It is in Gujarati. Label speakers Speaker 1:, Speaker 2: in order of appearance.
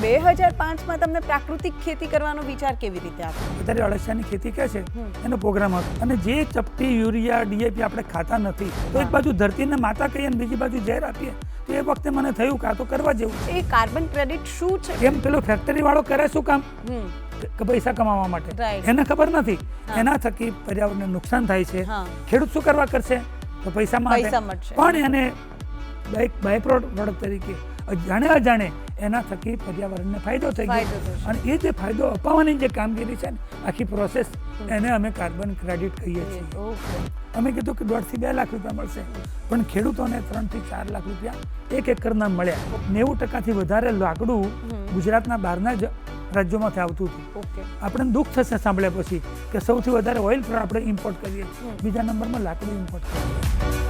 Speaker 1: 2005માં તમને પ્રાકૃતિક ખેતી કરવાનો વિચાર કેવી રીતે આવ્યો?
Speaker 2: અત્યારે અળસિયાની ખેતી કે છે એનો પ્રોગ્રામ હતો અને જે ચપટી યુરિયા ડીએપી આપણે ખાતા નથી તો એક બાજુ ધરતીને માતા કહીએ ને બીજી બાજુ ઝેર આપીએ તો એ વખતે મને થયું કે આ તો કરવા જેવું છે.
Speaker 1: એ કાર્બન ક્રેડિટ શું છે?
Speaker 2: એમ પેલો ફેક્ટરી વાળો કરે શું કામ કે પૈસા કમાવા માટે, એને ખબર નથી એના થકી પર્યાવરણને નુકસાન થાય છે. ખેડૂત શું કરવા કરશે તો પૈસા માટે, પણ એને બાય પ્રોડક્ટ તરીકે જાણે અજાણે એના થકી પર્યાવરણને ફાયદો થઈ ગયો અને એ જે ફાયદો અપાવવાની જે કામગીરી છે ને આખી પ્રોસેસ એને અમે કાર્બન ક્રેડિટ કહીએ છીએ. અમે કીધું કે 1.5 થી 2 લાખ રૂપિયા મળશે પણ ખેડૂતોને 3 થી 4 લાખ રૂપિયા 1 એકરના મળ્યા. 90% વધારે લાકડું ગુજરાતના બહારના જ રાજ્યોમાંથી આવતું હતું. આપણે દુઃખ થશે સાંભળ્યા પછી કે સૌથી વધારે ઓઇલ આપણે ઇમ્પોર્ટ કરીએ, બીજા નંબરમાં લાકડું ઇમ્પોર્ટ કરીએ.